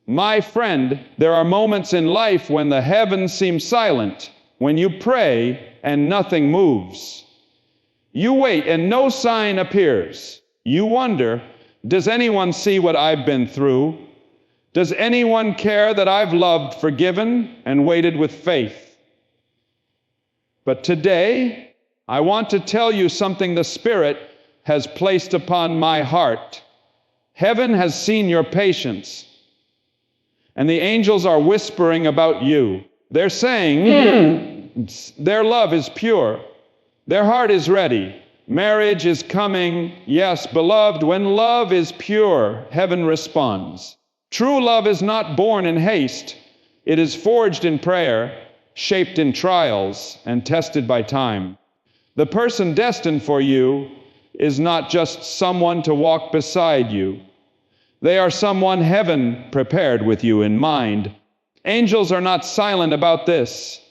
My friend, there are moments in life when the heavens seem silent, when you pray and nothing moves. You wait and no sign appears. You wonder, does anyone see what I've been through? Does anyone care that I've loved, forgiven, and waited with faith? But today, I want to tell you something the Spirit has placed upon my heart. Heaven has seen your patience, and the angels are whispering about you. They're saying their love is pure. Their heart is ready. Marriage is coming. Yes, beloved, when love is pure, heaven responds. True love is not born in haste. It is forged in prayer, shaped in trials, and tested by time. The person destined for you is not just someone to walk beside you. They are someone heaven prepared with you in mind. Angels are not silent about this.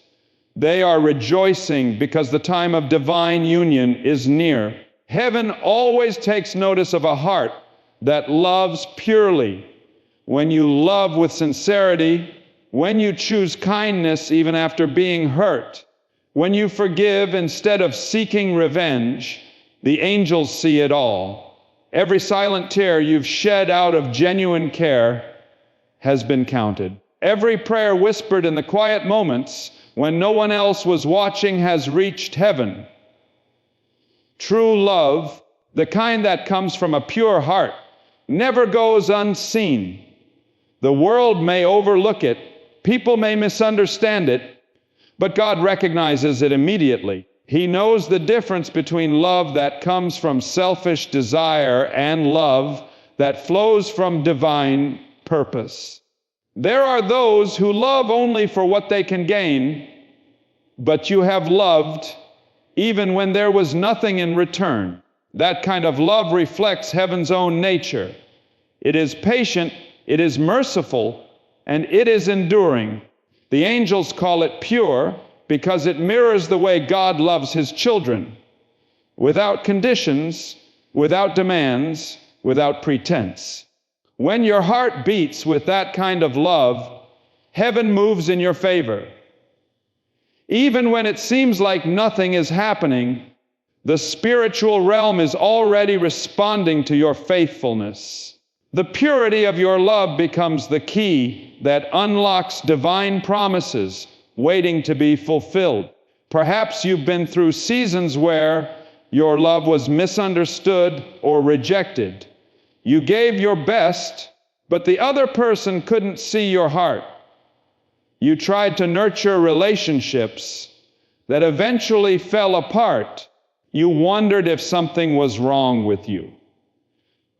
They are rejoicing because the time of divine union is near. Heaven always takes notice of a heart that loves purely. When you love with sincerity, when you choose kindness even after being hurt, when you forgive instead of seeking revenge, the angels see it all. Every silent tear you've shed out of genuine care has been counted. Every prayer whispered in the quiet moments when no one else was watching has reached heaven. True love, the kind that comes from a pure heart, never goes unseen. The world may overlook it, people may misunderstand it, but God recognizes it immediately. He knows the difference between love that comes from selfish desire and love that flows from divine purpose. There are those who love only for what they can gain, but you have loved even when there was nothing in return. That kind of love reflects heaven's own nature. It is patient, it is merciful, and it is enduring. The angels call it pure because it mirrors the way God loves his children, without conditions, without demands, without pretense. When your heart beats with that kind of love, heaven moves in your favor. Even when it seems like nothing is happening, the spiritual realm is already responding to your faithfulness. The purity of your love becomes the key that unlocks divine promises waiting to be fulfilled. Perhaps you've been through seasons where your love was misunderstood or rejected. You gave your best, but the other person couldn't see your heart. You tried to nurture relationships that eventually fell apart. You wondered if something was wrong with you.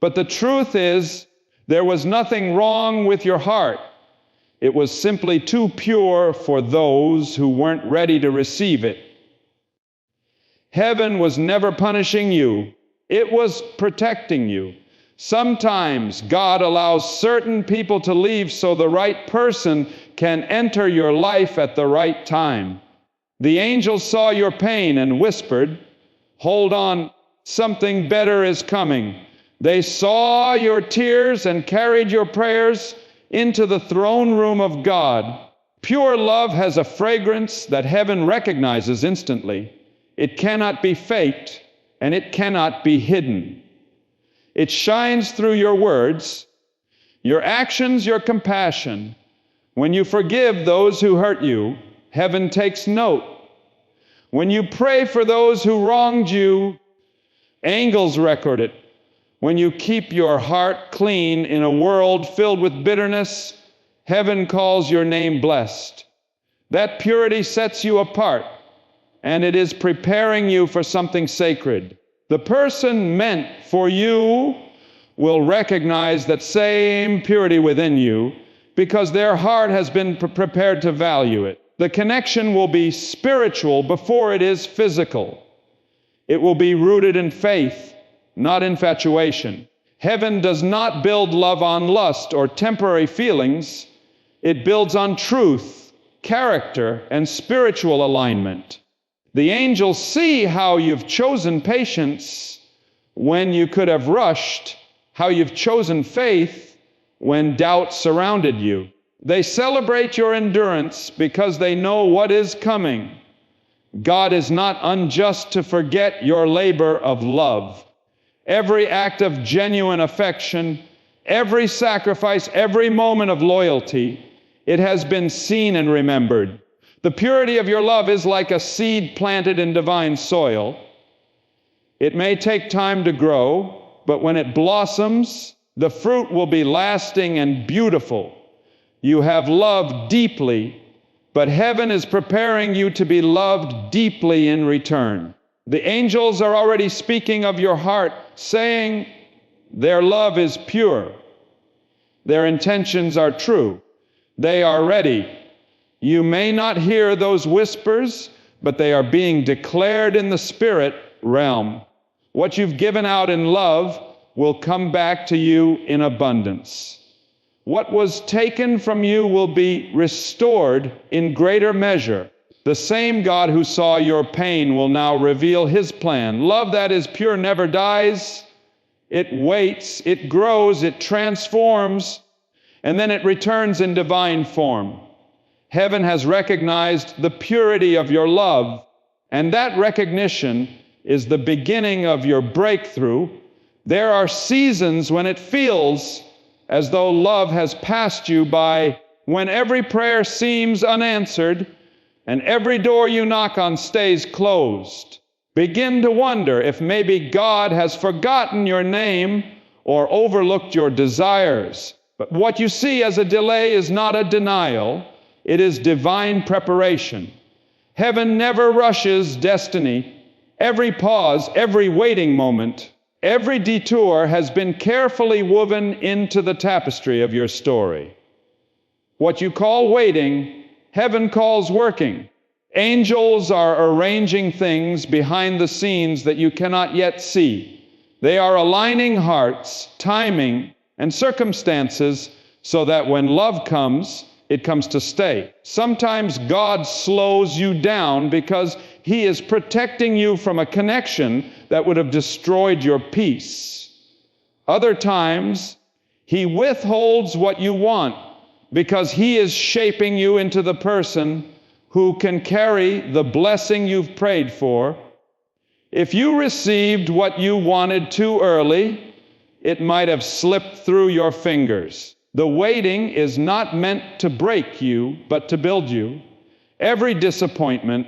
But the truth is, there was nothing wrong with your heart. It was simply too pure for those who weren't ready to receive it. Heaven was never punishing you. It was protecting you. Sometimes God allows certain people to leave so the right person can enter your life at the right time. The angels saw your pain and whispered, "Hold on, something better is coming." They saw your tears and carried your prayers into the throne room of God. Pure love has a fragrance that heaven recognizes instantly. It cannot be faked, and it cannot be hidden. It shines through your words, your actions, your compassion. When you forgive those who hurt you, heaven takes note. When you pray for those who wronged you, angels record it. When you keep your heart clean in a world filled with bitterness, heaven calls your name blessed. That purity sets you apart, and it is preparing you for something sacred. The person meant for you will recognize that same purity within you because their heart has been prepared to value it. The connection will be spiritual before it is physical. It will be rooted in faith, not infatuation. Heaven does not build love on lust or temporary feelings. It builds on truth, character, and spiritual alignment. The angels see how you've chosen patience when you could have rushed, how you've chosen faith when doubt surrounded you. They celebrate your endurance because they know what is coming. God is not unjust to forget your labor of love. Every act of genuine affection, every sacrifice, every moment of loyalty, it has been seen and remembered. The purity of your love is like a seed planted in divine soil. It may take time to grow, but when it blossoms, the fruit will be lasting and beautiful. You have loved deeply, but heaven is preparing you to be loved deeply in return. The angels are already speaking of your heart, saying their love is pure. Their intentions are true. They are ready. You may not hear those whispers, but they are being declared in the spirit realm. What you've given out in love will come back to you in abundance. What was taken from you will be restored in greater measure. The same God who saw your pain will now reveal his plan. Love that is pure never dies. It waits, it grows, it transforms, and then it returns in divine form. Heaven has recognized the purity of your love, and that recognition is the beginning of your breakthrough. There are seasons when it feels as though love has passed you by, when every prayer seems unanswered and every door you knock on stays closed. Begin to wonder if maybe God has forgotten your name or overlooked your desires. But what you see as a delay is not a denial. It is divine preparation. Heaven never rushes destiny. Every pause, every waiting moment, every detour has been carefully woven into the tapestry of your story. What you call waiting, heaven calls working. Angels are arranging things behind the scenes that you cannot yet see. They are aligning hearts, timing, and circumstances so that when love comes, it comes to stay. Sometimes God slows you down because he is protecting you from a connection that would have destroyed your peace. Other times, he withholds what you want because he is shaping you into the person who can carry the blessing you've prayed for. If you received what you wanted too early, it might have slipped through your fingers. The waiting is not meant to break you, but to build you. Every disappointment,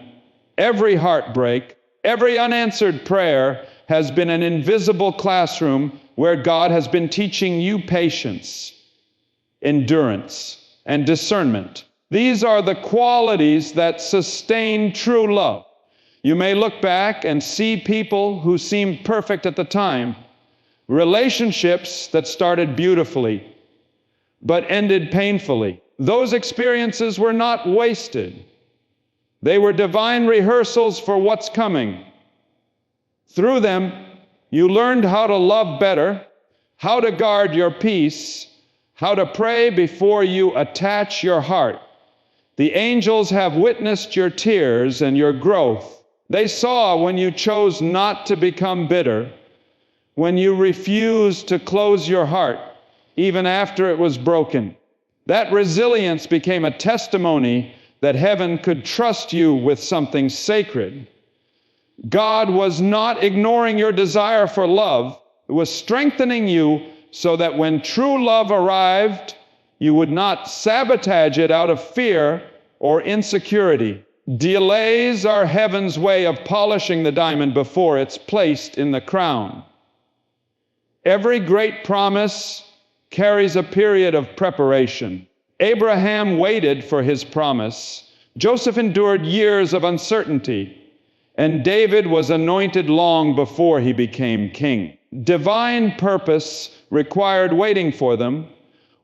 every heartbreak, every unanswered prayer has been an invisible classroom where God has been teaching you patience, endurance, and discernment. These are the qualities that sustain true love. You may look back and see people who seemed perfect at the time, relationships that started beautifully but ended painfully. Those experiences were not wasted. They were divine rehearsals for what's coming. Through them, you learned how to love better, how to guard your peace, how to pray before you attach your heart. The angels have witnessed your tears and your growth. They saw when you chose not to become bitter, when you refused to close your heart, even after it was broken. That resilience became a testimony that heaven could trust you with something sacred. God was not ignoring your desire for love. It was strengthening you so that when true love arrived, you would not sabotage it out of fear or insecurity. Delays are heaven's way of polishing the diamond before it's placed in the crown. Every great promise carries a period of preparation. Abraham waited for his promise. Joseph endured years of uncertainty. And David was anointed long before he became king. Divine purpose required waiting for them.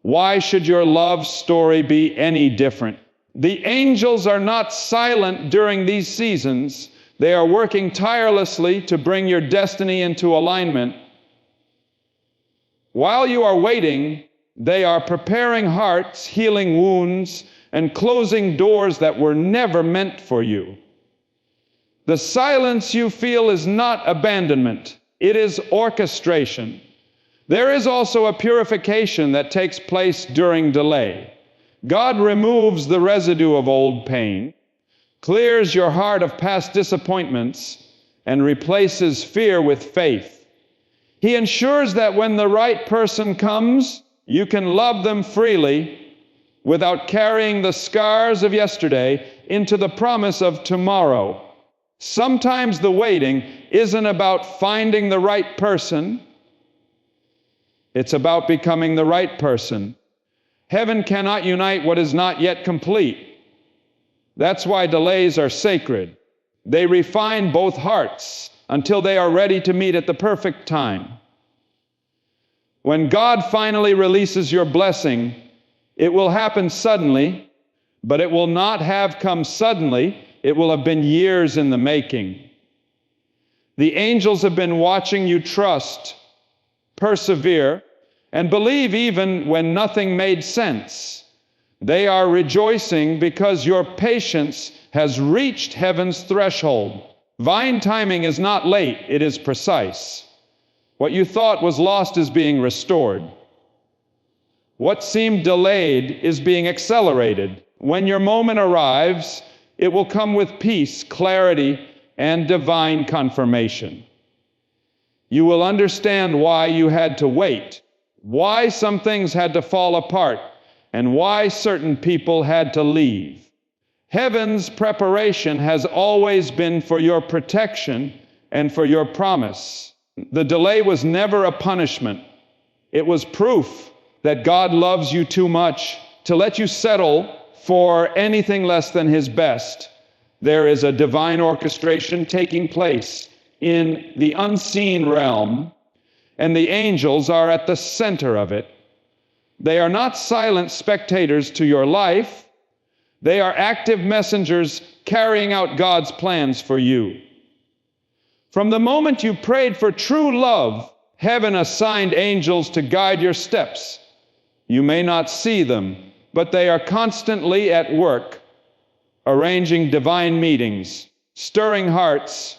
Why should your love story be any different? The angels are not silent during these seasons. They are working tirelessly to bring your destiny into alignment. While you are waiting, they are preparing hearts, healing wounds, and closing doors that were never meant for you. The silence you feel is not abandonment. It is orchestration. There is also a purification that takes place during delay. God removes the residue of old pain, clears your heart of past disappointments, and replaces fear with faith. He ensures that when the right person comes, you can love them freely without carrying the scars of yesterday into the promise of tomorrow. Sometimes the waiting isn't about finding the right person. It's about becoming the right person. Heaven cannot unite what is not yet complete. That's why delays are sacred. They refine both hearts until they are ready to meet at the perfect time. When God finally releases your blessing, it will happen suddenly, but it will not have come suddenly. It will have been years in the making. The angels have been watching you trust, persevere, and believe even when nothing made sense. They are rejoicing because your patience has reached heaven's threshold. Divine timing is not late, it is precise. What you thought was lost is being restored. What seemed delayed is being accelerated. When your moment arrives, it will come with peace, clarity, and divine confirmation. You will understand why you had to wait, why some things had to fall apart, and why certain people had to leave. Heaven's preparation has always been for your protection and for your promise. The delay was never a punishment. It was proof that God loves you too much to let you settle for anything less than His best. There is a divine orchestration taking place in the unseen realm, and the angels are at the center of it. They are not silent spectators to your life. They are active messengers carrying out God's plans for you. From the moment you prayed for true love, heaven assigned angels to guide your steps. You may not see them, but they are constantly at work, arranging divine meetings, stirring hearts,